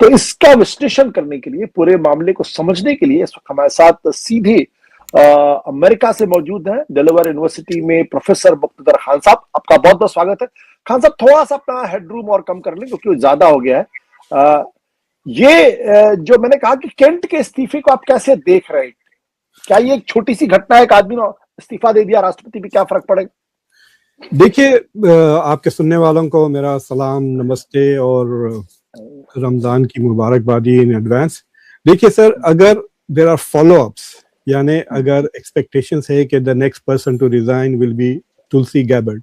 तो इसका विश्लेषण करने के लिए, पूरे मामले को समझने के लिए इस वक्त हमारे साथ सीधे अमेरिका से मौजूद है, डेलावेयर यूनिवर्सिटी में प्रोफेसर मुक्तदर खान साहब। आपका बहुत बहुत स्वागत है। खान साहब, थोड़ा सा अपना हेडरूम और कम कर लें क्योंकि वो ज्यादा हो गया है। जो मैंने कहा कि केंट के इस्तीफे को आप कैसे देख रहे हैं? क्या ये एक छोटी सी घटना है, एक आदमी ने इस्तीफा दे दिया, राष्ट्रपति भी क्या फर्क पड़ेगा? देखिए, आपके सुनने वालों को मेरा सलाम, नमस्ते और रमजान की मुबारकबादी इन एडवांस। देखिए सर, अगर देयर आर फॉलोअप्स, यानी अगर एक्सपेक्टेशंस है कि the next person to resign will be Tulsi Gabbard,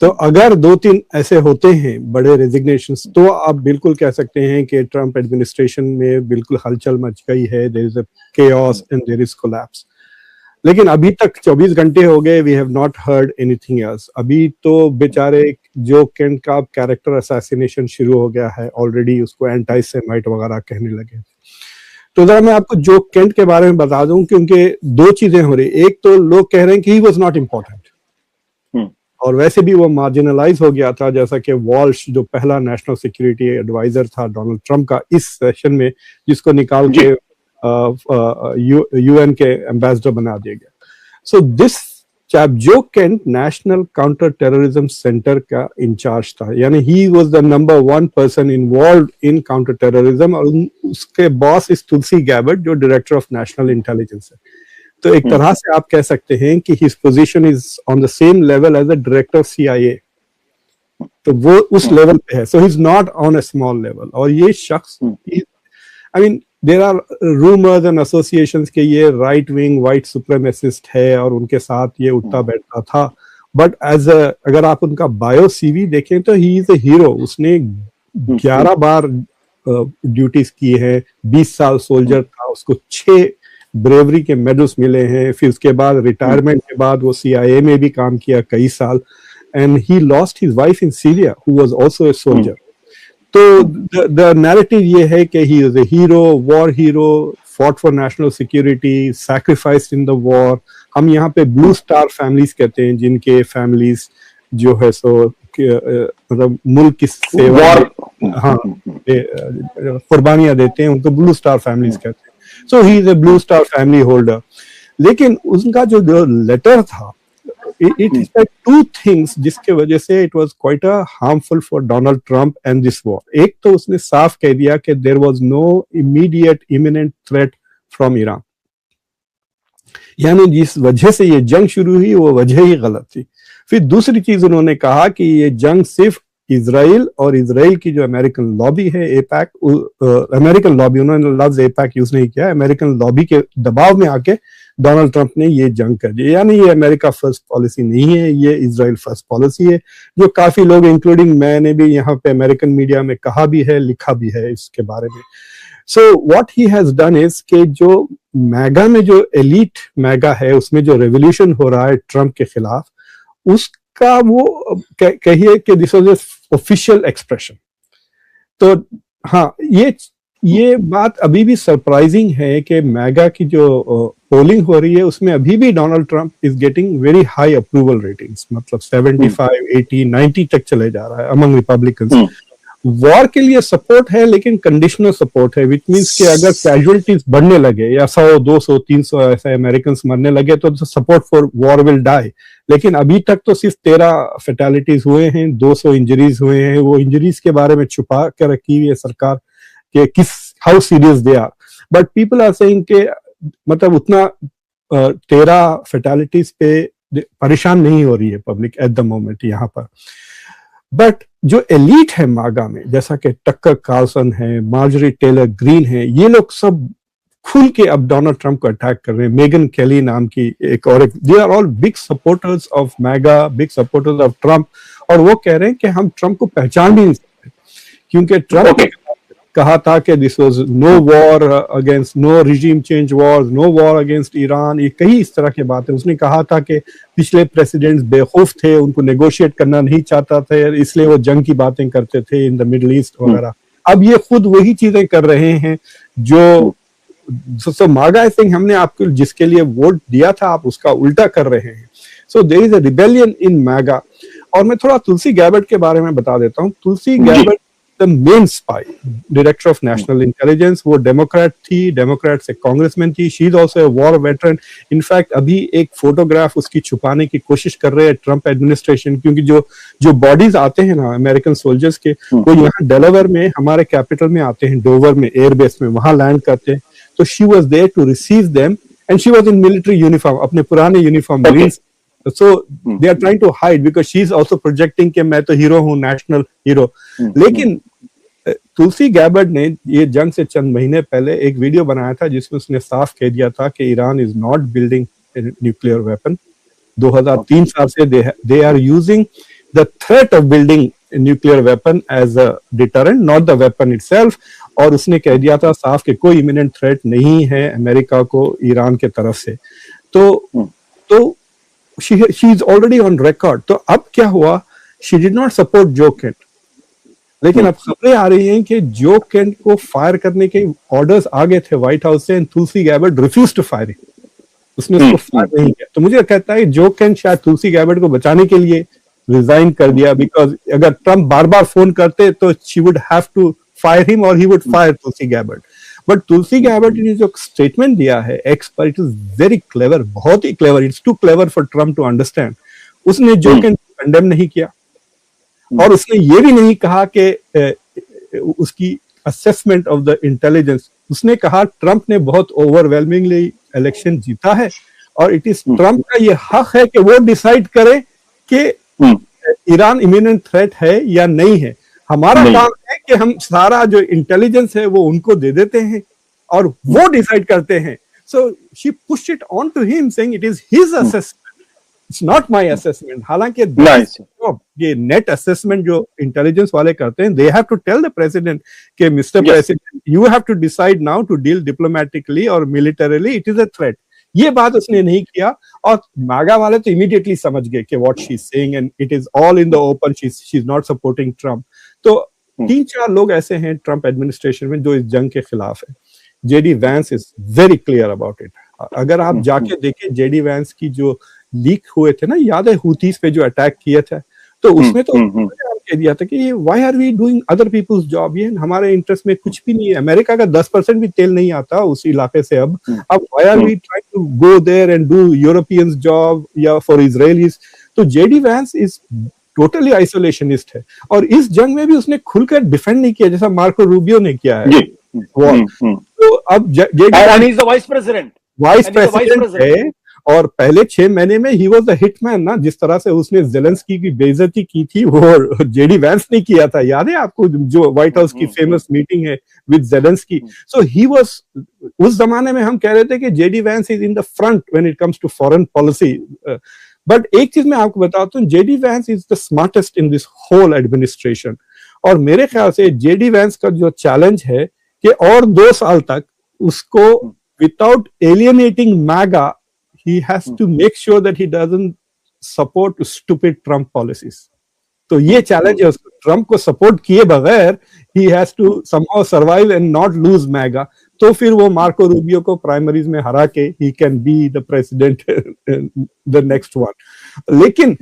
तो अगर 2-3 ऐसे होते हैं बड़े रेजिग्नेशंस, तो आप बिल्कुल कह सकते हैं कि ट्रंप एडमिनिस्ट्रेशन में बिल्कुल हलचल मच गई है, there is a chaos and there is collapse. लेकिन अभी तक 24 घंटे हो गए, we have not heard anything else. अभी तो बेचारे जो केंट का कैरेक्टर असैसिनेशन शुरू हो गया है ऑलरेडी, उसको एंटी सेमाइट वगैरह कहने लगे। तो जरा मैं आपको जो केंट के बारे में बता दूं कि उनके 2 चीजें हो रही। एक तो लोग कह रहे हैं कि ही वाज नॉट इम्पोर्टेंट, और वैसे भी वो मार्जिनलाइज हो गया था, जैसा कि वॉल्श जो पहला नेशनल सिक्योरिटी एडवाइजर था डोनाल्ड ट्रंप का इस सेशन में, जिसको निकाल के यूएन के एम्बेसडर बना दिया गया। सो दिस चैप जो Kent national counter terrorism centre का इंचार्ज था, यानी he was the number 1 person involved in counter terrorism, और उसके बॉस इस तुलसी गैबर्ट जो डायरेक्टर ऑफ नेशनल इंटेलिजेंस है। तो एक तरह से आप कह सकते हैं कि his position is on the same level as the director of CIA, तो वो उस लेवल पे है। So he is not on a small level. और ये शख्स, I mean there are rumours and associations के ये राइट विंग वाइट सुप्रीमेसिस्ट है और उनके साथ ये उठता बैठता था, बट एज अगर आप उनका बायो CV देखें तो ही इज अ हीरो। उसने 11 बार ड्यूटीज की है, 20 साल सोल्जर था, उसको 6 ब्रेवरी के मेडल्स मिले हैं। फिर उसके बाद रिटायरमेंट के बाद वो CIA में भी काम किया कई साल, and he lost his wife in Syria who was also a soldier. तो द नैरेटिव ये है कि he is a hero, war hero, fought for national security, sacrificed in the war. हम यहाँ पे ब्लू स्टार फैमिलीज कहते हैं, जिनके फैमिलीज जो है सो मतलब मुल्क की सेवा, हाँ, कुर्बानियां देते हैं, उनको ब्लू स्टार फैमिलीज कहते हैं। So he is a blue star family holder. लेकिन उनका जो लेटर था, it is like 2 things जिसके वजह से it was quite a harmful for Donald Trump and this war. एक तो उसने साफ कह दिया कि there was no immediate imminent threat from Iran, यानी जिस वजह से ये जंग शुरू हुई वो वजह ही गलत थी। फिर दूसरी चीज उन्होंने कहा कि ये जंग सिर्फ इजराइल और इजराइल की जो अमेरिकन लॉबी है, एपैक, अमेरिकन लॉबी, उन्होंने लफ्ज एपैक यूज नहीं किया, अमेरिकन लॉबी के दबाव में आके डोनाल्ड ट्रंप ने ये जंग कर दी। यानी ये अमेरिका फर्स्ट पॉलिसी नहीं है, ये इजराइल फर्स्ट पॉलिसी है, जो काफी लोग इंक्लूडिंग मैंने भी यहाँ पे अमेरिकन मीडिया में कहा भी है, लिखा भी है इसके बारे में। So what he has done is कि जो मैगा में जो एलीट मैगा है, उसमें जो रेवोल्यूशन हो रहा है ट्रंप के खिलाफ, उसका वो कहिए कि दिस वाज ऑफिशियल एक्सप्रेशन। तो हाँ, ये बात अभी भी सरप्राइजिंग है कि मैगा की जो पोलिंग हो रही है उसमें अभी भी Donald Trump is getting very high approval ratings, मतलब 75, 80, 90 तक चले जा रहा है अमंग रिपब्लिकन्स। वॉर के लिए सपोर्ट है, लेकिन कंडीशनल सपोर्ट है, विच मीन्स कि अगर कैजुअलिटीज बढ़ने लगे या 100, 200, 300 ऐसे अमेरिकन मरने लगे तो support for war will die. लेकिन अभी तक तो सिर्फ 13 फैटेलिटीज हुए हैं, 200 इंजरीज हुए हैं। वो इंजरीज के बारे में छुपा कर रखी हुई है सरकार कि किस how serious they are, but people are saying कि मतलब उतना 13 फैटेलिटीज पे परेशान नहीं हो रही है पब्लिक एट द मोमेंट यहाँ पर। बट जो एलीट है मागा में, जैसा कि टक्कर कार्लसन है, मार्जरी टेलर ग्रीन है, ये लोग सब खुल के अब डोनाल्ड ट्रंप को अटैक कर रहे हैं। मेगन केली नाम की एक और, they are all big supporters of MAGA, big supporters of Trump, और वो कह रहे हैं कि हम ट्रंप को पहचान भी नहीं सकते, क्योंकि ट्रंप कहा था कि this was no war against, no regime change wars, no war against Iran, ये कई इस तरह की बातें। उसने कहा था कि पिछले प्रेसिडेंट्स बेखौफ थे, उनको नेगोशिएट करना नहीं चाहता थे, इसलिए वो जंग की बातें करते थे इन द मिडल ईस्ट वगैरह। अब ये खुद वही चीजें कर रहे हैं जो सो मागा आई थिंक हमने आपको जिसके लिए वोट दिया था आप उसका उल्टा कर रहे हैं। So there is a rebellion in MAGA. और मैं थोड़ा तुलसी गैबर्ट के बारे में बता देता हूँ। Tulsi Gabbard the main spy, director of national intelligence, वो डेमोक्रेट थी, डेमोक्रेट से कांग्रेसमैन थी, she is also a war veteran. In fact अभी एक फोटोग्राफ उसकी छुपाने की कोशिश कर रहे हैं ट्रम्प एडमिनिस्ट्रेशन, क्योंकि जो बॉडीज आते हैं ना अमेरिकन सोल्जर्स के, वो यहाँ डेलावेयर में हमारे कैपिटल में आते हैं, डोवर में एयरबेस में, वहां लैंड करते हैं। तो she was there to receive them and she was in military uniform, अपने पुराने uniform marines. So they are trying to hide because she is also projecting कि मैं तो हीरो हूँ, नेशनल हीरो। लेकिन तुलसी गैबर्ड ने ये जंग से चंद महीने पहले एक वीडियो बनाया था जिसमें उसने साफ कह दिया था कि Iran is not building nuclear weapon. 2003 साल से they are using the threat of building a nuclear weapon as a deterrent, not the weapon itself। और उसने कह दिया था साफ कि कोई इमिनेंट थ्रेट नहीं है अमेरिका को ईरान के तरफ से। तो she is already on record। तो अब क्या हुआ, she did not support जो केंट, लेकिन अब खबरें आ रही हैं कि जो केंट को फायर करने के ऑर्डर्स आ गए थे व्हाइट हाउस से, and Tulsi Gabbard refuse to fire, उसने उसको फायर नहीं किया। तो मुझे कहता है जो केंट शायद तुलसी गैबर्ड को बचाने के लिए रिजाइन कर दिया, बिकॉज अगर ट्रम्प बार बार फोन करते तो she would have to fire him और he would fire Tulsi Gabbard. But Tulsi Gabbard ने जो स्टेटमेंट दिया है एक्स पर, इट इज वेरी क्लेवर, बहुत ही clever, it's too clever for Trump to understand. उसने जो केंट कंडेम नहीं किया और उसने ये भी नहीं कहा कि उसकी असेसमेंट ऑफ द इंटेलिजेंस, उसने कहा ट्रम्प ने बहुत ओवरवेलमिंगली इलेक्शन जीता है और इट इज ट्रम्प का ये हक है कि वो डिसाइड करे कि ईरान इमिनेंट थ्रेट है या नहीं है। हमारा काम है कि हम सारा जो इंटेलिजेंस है वो उनको दे देते हैं और वो डिसाइड करते हैं। So she pushed it on to him saying it is his assessment, it's not my assessment. हालांकि ये नेट असेसमेंट जो इंटेलिजेंस वाले करते हैं, they have to tell the president कि mister president you have to decide now to deal diplomatically और militarily, it is a threat. ये बात उसने नहीं किया और मागा वाले तो इमीडिएटली समझ गए कि what she is saying and it is all in the open, she is not supporting Trump. तो 3-4 लोग ऐसे हैं ट्रम्प एडमिनिस्ट्रेशन में जो इस जंग के खिलाफ है। JD Vance is very clear about it. अगर आप जाके देखें जेडी वैंस की जो लीक हुए थे ना, याद है हुतीस पे जो अटैक किए थे, तो उसमें तो कह दिया था कि why are we doing other people's job, ये हमारे इंटरेस्ट में कुछ भी नहीं है। अमेरिका का 10% भी तेल नहीं आता उस इलाके से। अब why are we trying to go there and do Europeans job या फॉर इजरायलीज। तो JD Vance is totally isolationist है और इस जंग में भी उसने खुलकर डिफेंड नहीं किया जैसा मार्को रूबियो ने किया है। तो अब वाइस प्रेसिडेंट है और पहले 6 महीने में ही वाज द हिटमैन ना। जिस तरह से उसने जेलेंस्की की बेइज्जती की थी वो जेडी वैंस ने किया था, याद है आपको, जो व्हाइट हाउस की फेमस मीटिंग है with Zelensky. So he was, उस जमाने में हम कह रहे थे कि JD Vance is in the front when it comes to foreign policy. But एक चीज मैं आपको बताता हूँ, JD Vance is the smartest in this whole administration. और मेरे ख्याल से जेडी वैंस का जो चैलेंज है कि और 2 साल तक उसको without alienating MAGA, he has to make sure that he doesn't support stupid Trump policies। तो ये चैलेंज है उसको, ट्रम्प को सपोर्ट किए बगैर he has to somehow survive and not lose MAGA। तो फिर वो मार्को रूबियो को प्राइमरीज में हरा के he can be the president the next one। लेकिन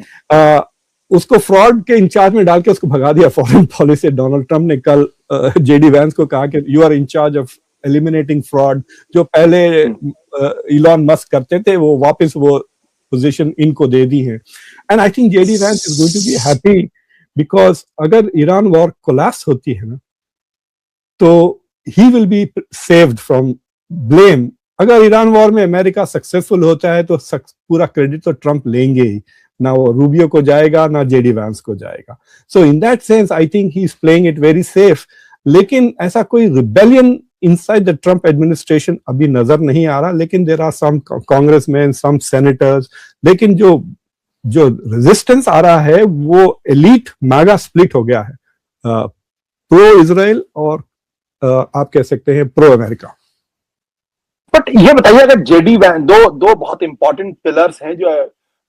उसको फ्रॉड के इंचार्ज में डाल के उसको भगा दिया फॉरेन पॉलिसी। डोनाल्ड ट्रम्प ने कल जेडी वैंस को कहा कि you are in charge of eliminating fraud. जो पहले इलॉन मस्क करते थे वो वापस वो पोजीशन इनको दे दी है। And I think JD Vance is going to be happy because अगर ईरान वॉर कोलैप्स होती है ना तो he will be saved from blame. अगर ईरान वॉर में अमेरिका सक्सेसफुल होता है तो पूरा क्रेडिट तो ट्रम्प लेंगे ही, ना वो रूबियो को जाएगा ना जेडी वैंस को जाएगा। So in that sense I think he is playing it very safe. लेकिन ऐसा कोई rebellion inside the Trump administration अभी नजर नहीं आ रहा, लेकिन there are some congressmen, some senators। लेकिन जो रेजिस्टेंस आ रहा है वो एलीट मैगा स्प्लिट हो गया है, प्रो इजराइल और आप कह सकते हैं प्रो अमेरिका। बट ये बताइए, अगर जेडी वैंस, दो बहुत इंपॉर्टेंट पिलर्स हैं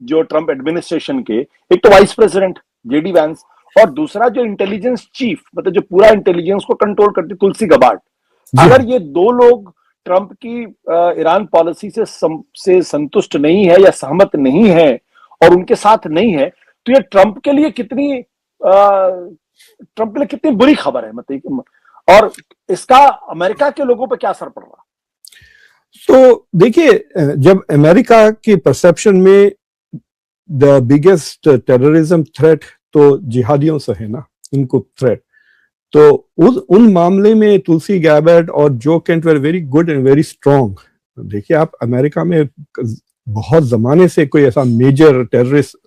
जो ट्रम्प एडमिनिस्ट्रेशन के, एक तो वाइस प्रेसिडेंट जेडी वैंस और दूसरा जो इंटेलिजेंस चीफ, मतलब जो पूरा इंटेलिजेंस को कंट्रोल करती तुलसी गबार्ड। अगर ये 2 लोग ट्रंप की ईरान पॉलिसी से संतुष्ट नहीं है या सहमत नहीं है और उनके साथ नहीं है, तो ये ट्रंप के लिए कितनी ट्रंप के लिए कितनी बुरी खबर है, मतलब, और इसका अमेरिका के लोगों पे क्या असर पड़ रहा? तो देखिए, जब अमेरिका की परसेप्शन में द बिगेस्ट टेररिज्म थ्रेट तो जिहादियों से है ना, इनको थ्रेट, तो उन मामले में तुलसी गैबर्ड और जो Kent were very good and very strong. देखिए, आप अमेरिका में बहुत जमाने से कोई ऐसा मेजर टेररिस्ट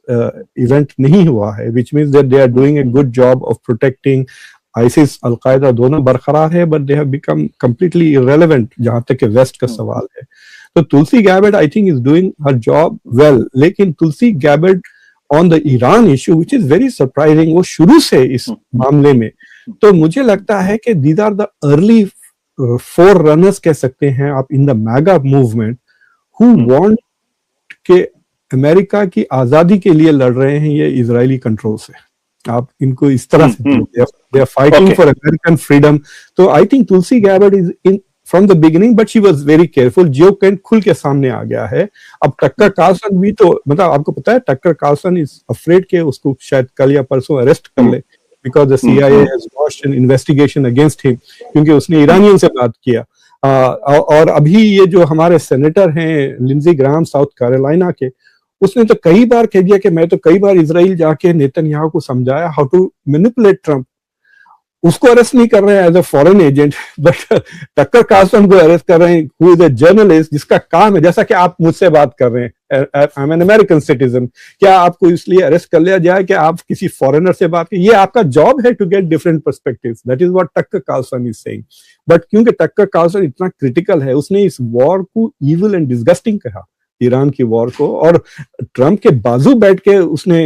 इवेंट नहीं हुआ है, which means that they are doing a good job of protecting. ISIS, Al Qaeda दोनों बरकरार है, but they have become completely irrelevant जहां तक वेस्ट का सवाल है। तो Tulsi Gabbard I think is doing her job well, लेकिन Tulsi Gabbard on the Iran issue which is very surprising, वो शुरू से इस मामले में, तो मुझे लगता है कि these are the early forerunners कह सकते हैं आप in the MAGA movement, who want के अमेरिका की आजादी के लिए लड़ रहे हैं ये इजरायली कंट्रोल से। आप इनको इस तरह से they are fighting for American freedom. तो I think Tulsi Gabbard is in from the beginning, but she was very careful. Joe Kent खुल के सामने आ गया है। अब टक्कर कार्लसन भी, तो मतलब आपको पता है टक्कर कार्लसन इज अफ्रेड के उसको शायद कल या परसों अरेस्ट कर ले, because the CIA has launched an investigation against him, क्योंकि उसने ईरानियन से बात किया। और अभी ये जो हमारे सेनेटर हैं लिंजी ग्राहम साउथ कैरोलिना के, उसने तो कई बार कह दिया कि मैं तो कई बार इजराइल जाके नेतन्याहू को समझाया हाउ टू मैनिपुलेट ट्रंप। उसको अरेस्ट नहीं कर रहे हैं as a foreign agent, but Tucker Carlson को अरेस्ट कर रहे हैं, हु इज अ जर्नलिस्ट, जिसका काम है, जैसा कि आप मुझसे बात कर रहे हैं, I am an American citizen, क्या आपको इसलिए अरेस्ट कर लिया जाए कि आप किसी फॉरेनर से बात करें? ये आपका जॉब है to get different perspectives, that is what Tucker Carlson is saying. But क्योंकि टक्कर कार्लसन इतना क्रिटिकल है, उसने इस वॉर को इविल एंड डिस्गस्टिंग कहा, ईरान की वॉर को, और ट्रंप के बाजू बैठ के उसने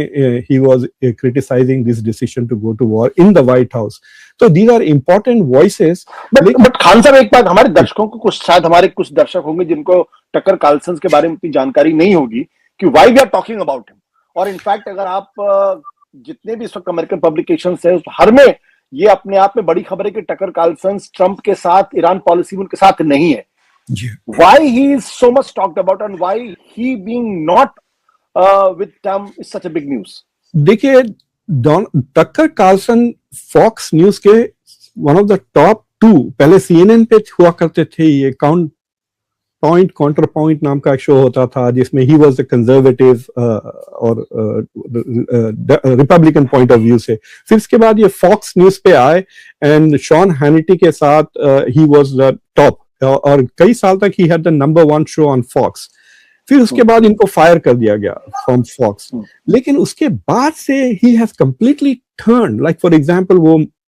he was criticizing this decision to go to war in the White House. तो these are important voices. But Khan साहब, एक बात, हमारे दर्शकों को कुछ, शायद हमारे कुछ दर्शक होंगे जिनको टक्कर कार्लसन के बारे में इतनी जानकारी नहीं होगी कि why we are talking about him. और इनफैक्ट अगर आप जितने भी इस वक्त अमेरिकन पब्लिकेशंस है, हर में ये अपने आप में बड़ी खबर है कि टक्कर कार्लसन ट्रंप के साथ, ईरान पॉलिसी में उनके साथ नहीं है। Why he is so much talked about and why he being not with Trump is such a big news? देखिए, टक्कर कार्लसन फॉक्स न्यूज के वन ऑफ द टॉप 2, पहले CNN पे हुआ करते थे, ये काउंटर पॉइंट नाम का एक शो होता था जिसमें ही वाज द कंजर्वेटिव और रिपब्लिकन पॉइंट ऑफ व्यू से। फिर इसके बाद ये फॉक्स न्यूज पे आए एंड शॉन हैनिटी के साथ ही वाज द टॉप, और कई साल तक he had the number 1 show on Fox. फिर उसके बाद इनको फायर कर दिया गया फ्रॉम फॉक्स, लेकिन उसके बाद से he has completely turn. Like for example,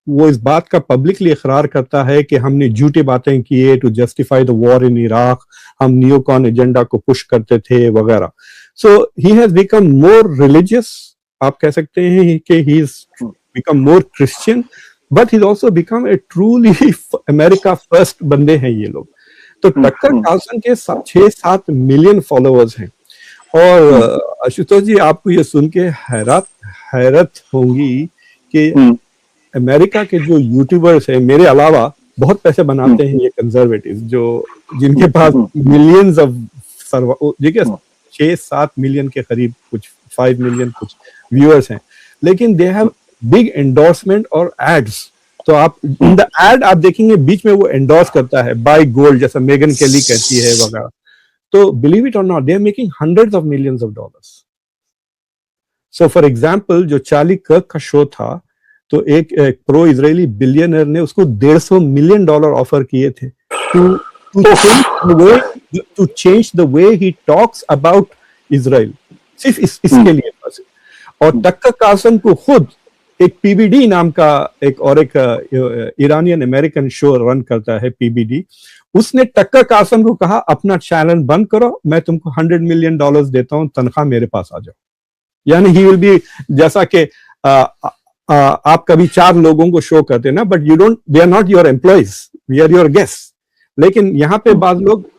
वो इस बात का पब्लिकली इकरार करता है कि हमने झूठी बातें किए to justify the war in Iraq, हम नियोकॉन एजेंडा को पुश करते थे वगैरह। So he has become more religious, आप कह सकते हैं कि he is become more Christian, but he also become a truly America first बंदे हैं ये लोग। तो टक्कर कार्लसन के 6-7 मिलियन फॉलोअर्स हैं। और आशुतोष जी, आपको ये सुन के हैरत होंगी कि अमेरिका के जो यूट्यूबर्स हैं मेरे अलावा बहुत पैसे बनाते हैं ये कंजर्वेटिव, जो जिनके पास मिलियंस ऑफ देखिए 6-7 मिलियन के करीब, कुछ 5 मिलियन कुछ व्यूअर्स हैं, लेकिन दे हैव बिग एंडोर्समेंट और एड्स। तो आप इन द एड आप देखेंगे बीच में वो एंडोर्स करता है, बाय गोल्ड, जैसा मेगन केली कहती है वगैरह। तो believe it or not, they are making hundreds of millions of dollars. So for example, जो चार्ली कर्क का शो था, तो एक प्रो इजरायली बिलियनर ने उसको $150 मिलियन ऑफर किए थे to change the way he talks about Israel, सिर्फ इसके लिए बस। और टक्कर कार्लसन को खुद एक PBD नाम का एक ईरानियन अमेरिकन शो रन करता है, PBD, उसने टक्कर कार्लसन को कहा अपना चैनल बंद करो, मैं तुमको $100 मिलियन देता हूं, तनख्वाह मेरे पास आ जाओ। यानी ही विल बी, जैसा कि आप कभी 4 लोगों को शो करते हैं ना, but you don't, they are not your employees, we are your guest. लेकिन यहाँ पे बाद लोग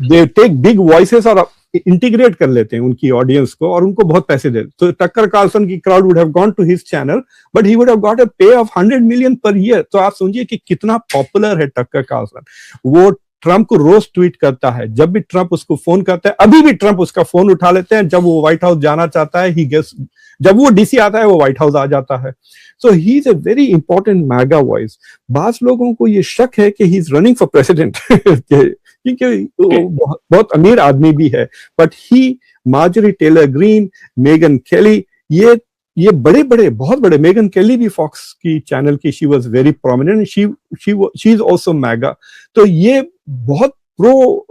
दे टेक बिग वॉइसेस और इंटीग्रेट कर लेते हैं उनकी ऑडियंस को और उनको बहुत पैसे देते। तो टक्कर कार्लसन की crowd would have gone to his channel, but he would have got a pay off $100 million per year. तो आप समझिए कि कितना पॉपुलर है टक्कर कार्लसन। वो ट्रंप को रोज ट्वीट करता है, जब भी ट्रंप उसको फोन करता है, अभी भी ट्रंप उसका फोन उठा लेते हैं, जब वो व्हाइट हाउस जाना चाहता है, ही जब वो डीसी आता है वो व्हाइट हाउस आ जाता है। So he is a very important MAGA voice. बास लोगों को ये शक है कि he is running for president क्योंकि वो बहुत अमीर आदमी भी है, but he, Marjorie Taylor Greene, Megyn Kelly, ये बड़े बड़े बहुत बड़े, मेगन केली भी फॉक्स की चैनल की, she was very prominent, she is also MAGA. तो ये बहुत प्रो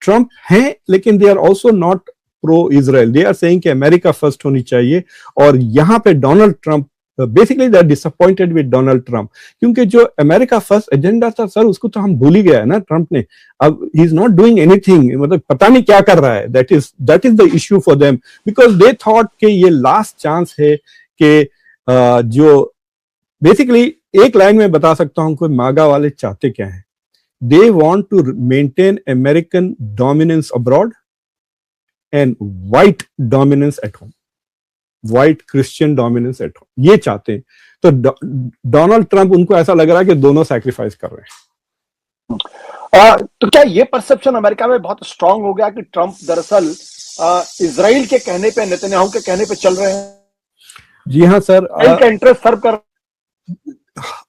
ट्रम्प हैं, लेकिन they are also not pro Israel. They are saying कि अमेरिका फर्स्ट होनी चाहिए, और यहाँ पे Donald Trump basically they are disappointed with Donald Trump, क्योंकि जो अमेरिका फर्स्ट एजेंडा था सर, उसको तो हम भूल ही गया है ना ट्रम्प ने। अब ही इज नॉट डूइंग एनीथिंग, मतलब पता नहीं क्या कर रहा है। That is the issue for them, because they thought कि ये लास्ट चांस है कि जो बेसिकली एक लाइन में बता सकता हूं कोई मागा वाले चाहते क्या है। They want to maintain American dominance abroad and white dominance at home, white Christian dominance at home, ये चाहते हैं। तो डोनाल्ड ट्रंप, उनको ऐसा लग रहा है कि दोनों सैक्रिफाइस कर रहे हैं। तो क्या ये परसेप्शन अमेरिका में बहुत स्ट्रांग हो गया कि ट्रंप दरअसल इजराइल के कहने पे, नेतन्याहू के कहने पे चल रहे हैं? जी हाँ सर, इनका इंटरेस्ट सर्व कर।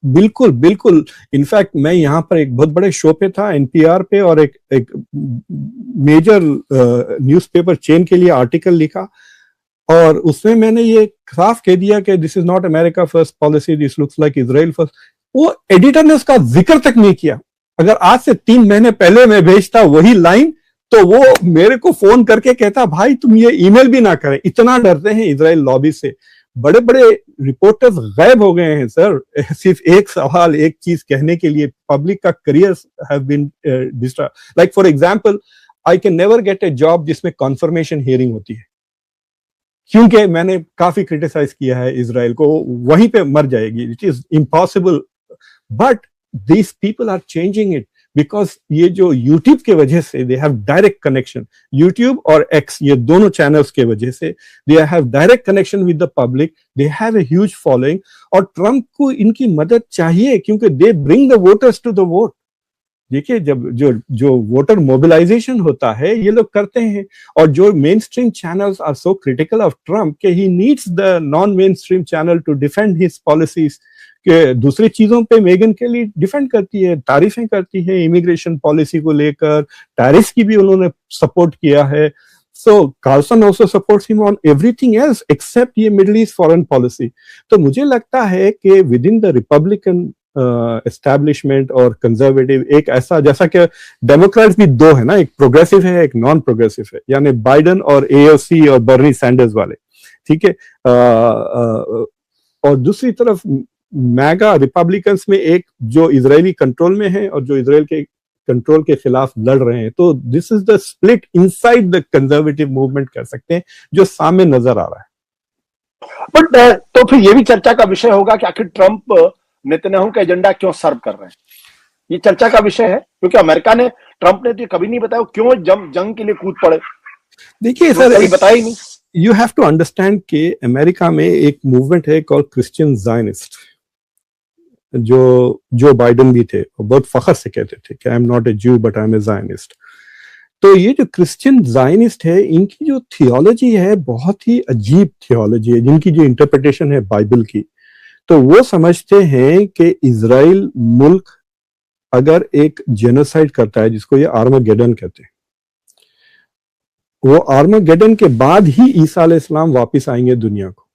बिल्कुल बिल्कुल। इनफैक्ट मैं यहाँ पर एक बहुत बड़े शो पे था, एनपीआर पे, और एक मेजर न्यूज़पेपर चेन के लिए आर्टिकल लिखा, और उसमें मैंने ये साफ कह दिया कि this is not America first policy, this looks like Israel first. वो एडिटर ने उसका जिक्र तक नहीं किया। अगर आज से 3 महीने पहले मैं भेजता वही लाइन, तो वो मेरे को फोन करके कहता भाई तुम ये ईमेल भी ना करें, इतना डरते हैं इजराइल लॉबी से। बड़े बड़े रिपोर्टर्स गायब हो गए हैं सर, सिर्फ एक सवाल, एक चीज कहने के लिए। पब्लिक का career have been destroy. Like for example, I can never get a job जिसमें कॉन्फर्मेशन हियरिंग होती है, क्योंकि मैंने काफी क्रिटिसाइज किया है इजराइल को, वहीं पे मर जाएगी, it is impossible. But these people are changing it, because ये जो यूट्यूब के वजह से they have direct connection, YouTube और एक्स, ये दोनों चैनल्स के वजह से they have direct connection with the public, they have a huge following. और ट्रंप को इनकी मदद चाहिए, क्योंकि they bring the voters to the vote. देखिए, जब जो वोटर मोबिलाइजेशन होता है ये लोग करते हैं, और जो mainstream channels are so critical of Trump कि he needs the non mainstream channel to defend his policies, के दूसरी चीजों पे मेगन के लिए डिफेंड करती है, तारीफें करती है, इमिग्रेशन पॉलिसी को लेकर, टैरिफ की भी उन्होंने सपोर्ट किया है। So Carson also supports him on everything else except ये मिडिल ईस्ट फॉरेन पॉलिसी। तो मुझे लगता है कि within the Republican establishment और कंजर्वेटिव, एक ऐसा, जैसा कि डेमोक्रेट्स भी दो है ना, एक प्रोग्रेसिव है, एक नॉन प्रोग्रेसिव है, यानी बाइडेन और एओसी और बर्नी सैंडर्स वाले, ठीक है। और दूसरी तरफ मैगा रिपब्लिकन्स में एक जो इजरायली कंट्रोल में है और जो इजराइल के कंट्रोल के खिलाफ लड़ रहे हैं। तो this is the split inside the conservative movement कह सकते हैं, जो सामने नजर आ रहा है। बट तो फिर ये भी चर्चा का विषय होगा कि आखिर ट्रंप नेतन्याहू का एजेंडा क्यों सर्व कर रहे हैं? ये चर्चा का विषय है, क्योंकि अमेरिका ने, ट्रंप ने तो कभी नहीं बताया क्यों जंग के लिए कूद पड़े। देखिए सर, कभी बताया ही नहीं। यू हैव टू अंडरस्टैंड कि अमेरिका में एक मूवमेंट है called Christian Zionist, Joe Biden भी थे, बहुत फखर से कहते थे कि I am not a Jew but I am a Zionist. तो ये जो क्रिश्चियन ज़ायनिस्ट है, इनकी जो थियोलॉजी है बहुत ही अजीब थियोलॉजी है, जिनकी जो इंटरप्रिटेशन है बाइबल की। तो वो समझते हैं कि इजराइल मुल्क अगर एक जेनोसाइड करता है, जिसको ये आर्मागेडन कहते हैं, वो आर्मागेडन के बाद ही ईसा अलैहिस्सलाम वापस आएंगे दुनिया को।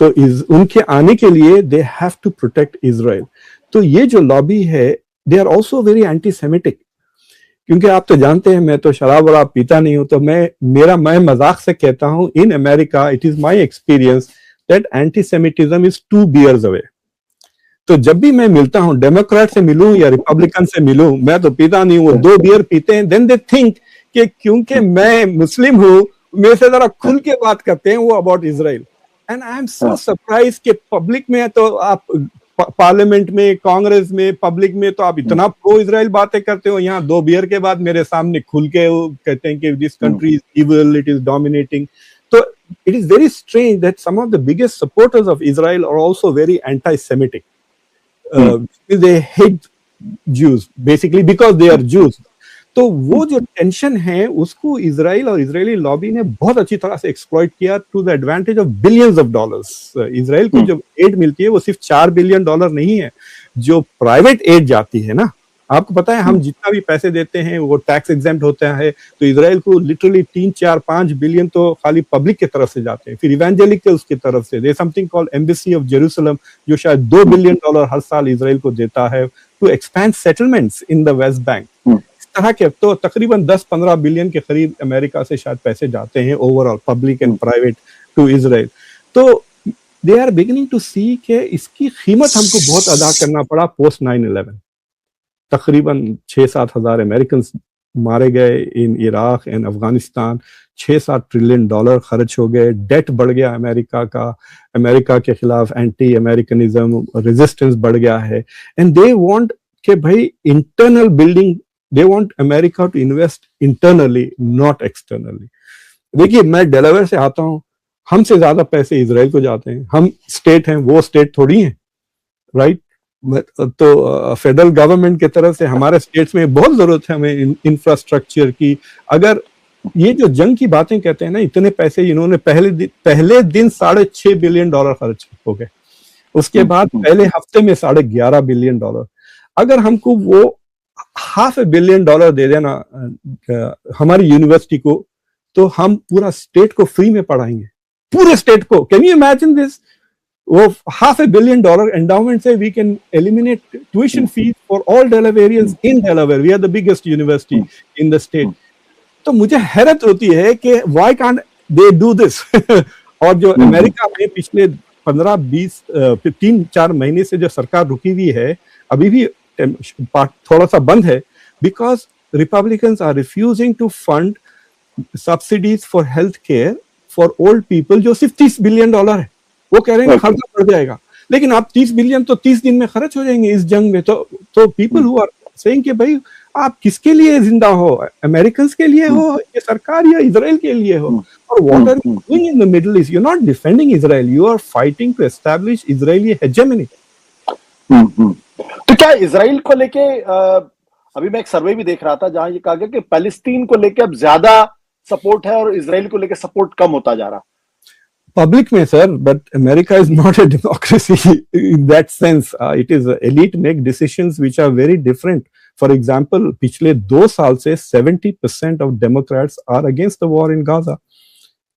तो उनके आने के लिए they have to protect Israel. तो ये जो लॉबी है, they are also very anti Semitic, क्योंकि आप तो जानते हैं मैं तो शराब वराब पीता नहीं हूं, तो मैं मजाक से कहता हूं, in America it is my experience that antisemitism is 2 beers away। तो जब भी मैं मिलता हूं, डेमोक्रेट से मिलूं या रिपब्लिकन से मिलूं, मैं तो पीता नहीं हूं, 2 बियर पीते हैं, देन दे थिंक कि क्योंकि मैं मुस्लिम हूं, मेरे से जरा खुल के बात करते हैं वो about Israel. And I am so surprise कि पब्लिक में तो आप, पार्लियामेंट में, कांग्रेस में, पब्लिक में तो आप इतना प्रो इजराइल बातें करते हो, यहाँ 2 बियर के बाद मेरे सामने खुल के कहते हैं कि this country is evil, it is dominating. So it is very strange that some of the biggest supporters of Israel are also very anti-Semitic. They hate Jews basically because they are Jews. तो वो जो tension है उसको Israel और Israeli lobby ने बहुत अच्छी तरह से एक्सप्लॉइट किया to the advantage of billions of dollars. Israel को जो एड मिलती है वो सिर्फ $4 बिलियन नहीं है, जो प्राइवेट एड जाती है ना, आपको पता है हम जितना भी पैसे देते हैं वो टैक्स एग्जेम्प्ट होता है, तो इजराइल को लिटरली 3, 4, 5 बिलियन तो खाली पब्लिक की तरफ से जाते हैं, फिर इवेंजेलिक के उसकी तरफ से they something called embassy of Jerusalem जो शायद $2 बिलियन हर साल इजराइल को देता है to expand settlements in the West Bank. इस तरह के तो तकरीबन 10-15 बिलियन के करीब अमेरिका से शायद पैसे जाते हैं overall public and private to Israel. तो they are beginning to see के इसकी कीमत हमको बहुत अदा करना पड़ा पोस्ट 9/11। तकरीबन 6-7 हजार अमेरिकन मारे गए in Iraq and Afghanistan, $6-7 trillion खर्च हो गए, डेट बढ़ गया अमेरिका का, अमेरिका के खिलाफ एंटी अमेरिकनिज्म रेजिस्टेंस बढ़ गया है, एंड दे वांट कि भाई internal building, they want America to invest internally not externally. देखिए मैं डेलावेयर से आता हूं, हमसे ज्यादा पैसे इजराइल को जाते हैं, हम स्टेट हैं, वो स्टेट थोड़ी है, राइट? तो फेडरल गवर्नमेंट की तरफ से हमारे स्टेट्स में बहुत जरूरत है हमें इंफ्रास्ट्रक्चर की। अगर ये जो जंग की बातें कहते हैं ना, इतने पैसे इन्होंने पहले दिन $6.5 बिलियन खर्च हो गए, उसके बाद पहले हफ्ते में $11.5 बिलियन। अगर हमको वो $500 मिलियन दे देना हमारी यूनिवर्सिटी को, तो हम पूरा स्टेट को फ्री में पढ़ाएंगे, पूरे स्टेट को। Can you imagine this? वो $500 मिलियन एंडाउमेंट से we can eliminate tuition fees for all Delawareans in Delaware, we are the biggest university in the state. तो मुझे हैरत होती है कि why can't they do this. और जो अमेरिका में पिछले 15-20 3-4 महीने से जो सरकार रुकी हुई है, अभी भी थोड़ा सा बंद है, because Republicans are refusing to fund subsidies for health care for old people, जो सिर्फ $30 बिलियन है। वो कह रहे हैं खर्चा बढ़ जाएगा, लेकिन आप 30 बिलियन तो 30 दिन में खर्च हो जाएंगे इस जंग में। तो पीपल हु आर सेइंग कि भाई आप किसके लिए जिंदा हो, अमेरिकन के लिए हो, ये सरकार या इजराइल के लिए हो? और what are you doing in the Middle East? You are not defending Israel, you are fighting to establish Israeli hegemony. तो क्या इजराइल को लेके अभी मैं एक सर्वे भी देख रहा था जहां ये कहा गया कि पैलेस्टीन को लेके अब ज्यादा सपोर्ट है और इजराइल को लेके सपोर्ट कम होता जा रहा पब्लिक में sir, but America is not a democracy in that sense. It is elite make decisions which are very different. For example पिछले 2 साल से 70% of Democrats are against the war in Gaza,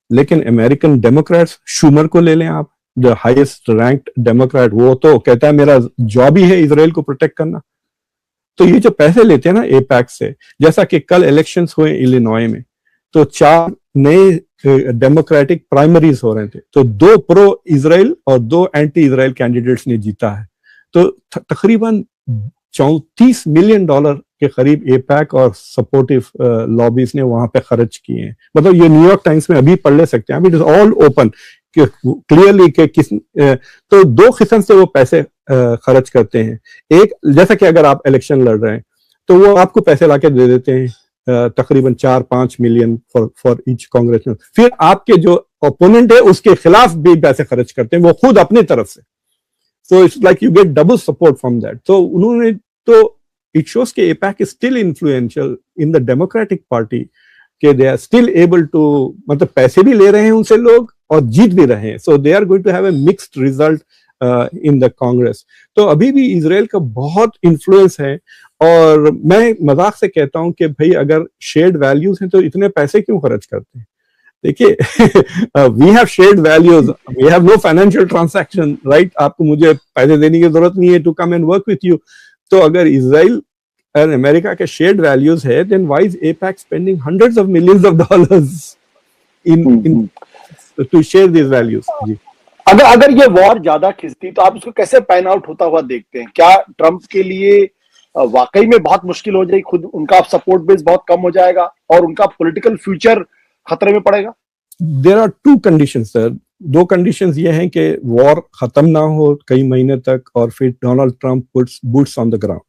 लेकिन American Democrats, Schumer को ले लें आप, the highest ranked Democrat, वो तो कहता है मेरा जॉब ही है इजराइल को प्रोटेक्ट करना। तो ये जो पैसे लेते हैं ना एपैक से, जैसा कि कल इलेक्शंस हुए इलिनॉय में, तो 4 नए डेमोक्रेटिक प्राइमरीज हो रहे थे, तो 2 प्रो इजराइल और 2 एंटी इजराइल कैंडिडेट्स ने जीता है। तो तकरीबन $34 मिलियन के करीब एपैक और सपोर्टिव लॉबीज ने वहां पे खर्च किए हैं। मतलब ये न्यूयॉर्क टाइम्स में अभी पढ़ ले सकते हैं, it is all open clearly कि किस तो 2 किस्म से वो पैसे खर्च करते हैं। एक, जैसा कि अगर आप इलेक्शन लड़ रहे हैं तो वो आपको पैसे लाके दे देते हैं, तकरीबन 4-5 मिलियन फॉर ईच कांग्रेसमैन। फिर आपके जो ओपोनेंट है उसके खिलाफ भी पैसे खर्च करते हैं वो खुद अपनी तरफ से। So it's like you get double support from that. तो उन्होंने तो इट शोज के AIPAC is still influential in the Democratic Party, के they are still able to, मतलब पैसे भी ले रहे हैं उनसे लोग और जीत भी रहे हैं। So they are going to have a mixed result in the Congress. तो अभी भी इजराइल का बहुत इन्फ्लुएंस है। और मैं मजाक से कहता हूं कि भाई अगर शेयर्ड वैल्यूज हैं तो इतने पैसे क्यों खर्च करते हैं? देखिए we have shared values, we have no financial transaction, right? आपको मुझे पैसे देने की जरूरत नहीं है to come and work with you. तो अगर इजराइल और अमेरिका के शेयर्ड वैल्यूज है, then why is AIPAC spending hundreds of millions of dollars in to share these values? जी, अगर ये वॉर ज्यादा खिंचती तो आप उसको कैसे पैन आउट होता हुआ देखते हैं? क्या ट्रंप के लिए वाकई में बहुत मुश्किल हो जाएगी, खुद उनका सपोर्ट बेस बहुत कम हो जाएगा और उनका पॉलिटिकल फ्यूचर खतरे में पड़ेगा? There are 2 conditions sir. 2 conditions ये हैं कि वॉर खत्म ना हो कई महीने तक और फिर Donald Trump puts boots on the ground.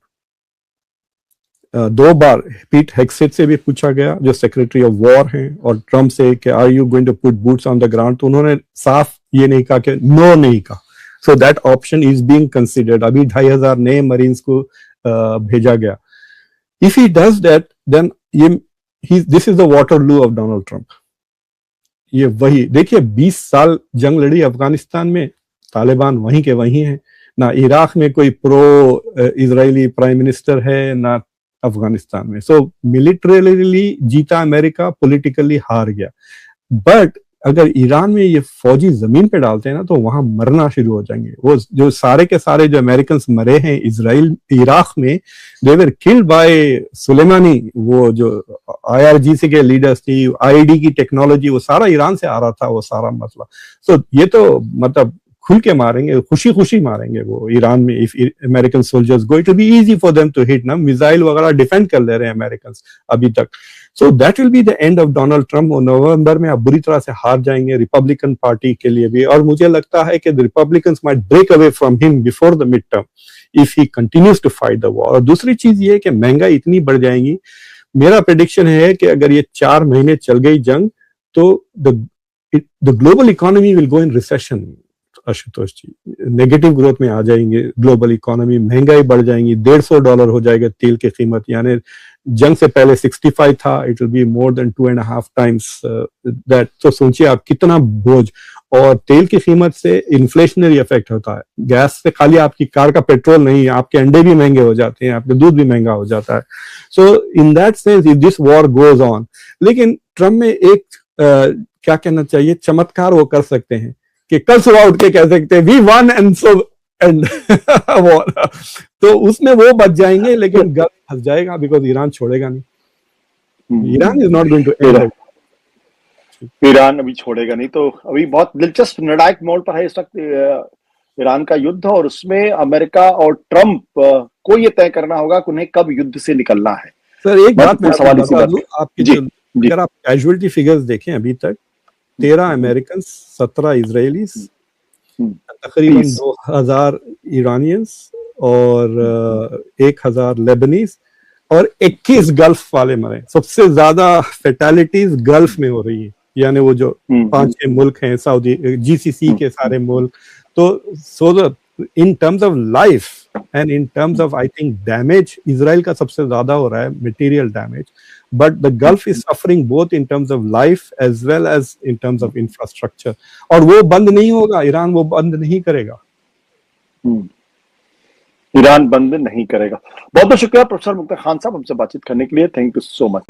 2 बार पीट हेगसेट से भी पूछा गया जो सेक्रेटरी ऑफ वॉर हैं, और ट्रंप से कि are you going to put boots on the ground, तो उन्होंने साफ ये नहीं कहा कि नो नहीं कहा। So that option is being considered. अभी 2500 नए मरीन्स को भेजा गया। If he does that, then this is the Waterloo of Donald Trump. ये वही देखिए 20 साल जंग लड़ी अफगानिस्तान में, तालिबान वहीं के वहीं है, ना इराक में कोई प्रो इजरायली प्राइम मिनिस्टर है, ना अफगानिस्तान में। सो मिलिटरीली जीता अमेरिका, पॉलिटिकली हार गया। बट अगर ईरान में ये फौजी जमीन पे डालते हैं ना, तो वहां मरना शुरू हो जाएंगे। वो जो सारे के सारे जो अमेरिकन मरे हैं इजराइल इराक में, दे वर किल्ड बाय सुलेमानी। वो जो IRGC के लीडर्स थी, IED की टेक्नोलॉजी, वो सारा ईरान से आ रहा था, वो सारा मसला। सो ये तो मतलब खुल के मारेंगे, खुशी खुशी मारेंगे वो ईरान में। If American soldiers go, it will be easy for them to hit ना, मिसाइल वगैरह डिफेंड कर ले रहे हैं अमेरिकन अभी तक। So that will be the end of Donald Trump. नवंबर में आप बुरी तरह से हार जाएंगे रिपब्लिकन पार्टी के लिए भी, और मुझे लगता है कि the Republicans might break away from him before the midterm if he continues to fight the war. और दूसरी चीज ये है कि महंगाई इतनी बढ़ जाएगी। मेरा प्रेडिक्शन है कि अगर ये 4 महीने चल गई जंग, तो the global economy will go in recession. Ashutosh ji, negative growth में आ जाएंगे ग्लोबल इकोनॉमी, महंगाई बढ़ जाएंगी, $150 हो जाएगा तेल की कीमत। यानी जंग से पहले 65 था, it will be more than 2.5 times that. तो सोचिए आप कितना बोझ। और तेल की कीमत से इन्फ्लेशनरी इफेक्ट होता है। गैस से खाली आपकी कार का पेट्रोल नहीं, आपके अंडे भी महंगे हो जाते हैं, आपके दूध भी महंगा हो जाता है। So in that sense if this war goes on, लेकिन ट्रम्प में एक क्या कहना चाहिए, चमत्कार वो कर सकते हैं कि कल सुबह उठ के कह सकते हैं we won and so and war. तो उसमें वो बच जाएंगे, लेकिन गल फंस जाएगा, बिकॉज ईरान छोड़ेगा नहीं। Iran is not going to end. Iran अभी छोड़ेगा नहीं। तो अभी बहुत दिलचस्प निर्णायक मोड़ पर है इस वक्त ईरान का युद्ध, और उसमें अमेरिका और ट्रंप को ये तय करना होगा कि उन्हें कब युद्ध से निकलना है। सर एक बात मैं सवाल बता दूं, आपकी अगर आप कैजुअलिटी फिगर्स देखें अभी तक, 13 अमेरिकन, 17 इजरायलीज, तकरीबन 2000 ईरानियंस और 1000 लेबनीज और 21 गल्फ वाले मरे। सबसे ज्यादा फैटेलिटीज गल्फ में हो रही है, यानी वो जो 5-6 मुल्क हैं सऊदी GCC के सारे मुल्क। तो so in terms of life and in terms of I think damage, Israel का सबसे ज्यादा हो रहा है material damage, but the Gulf is suffering both in terms of life as well as in terms of infrastructure। और वो बंद नहीं होगा, ईरान वो बंद नहीं करेगा। ईरान बंद नहीं करेगा। बहुत बहुत शुक्रिया प्रोफेसर मुख्तार खान साहब हमसे बातचीत करने के लिए। Thank you so much.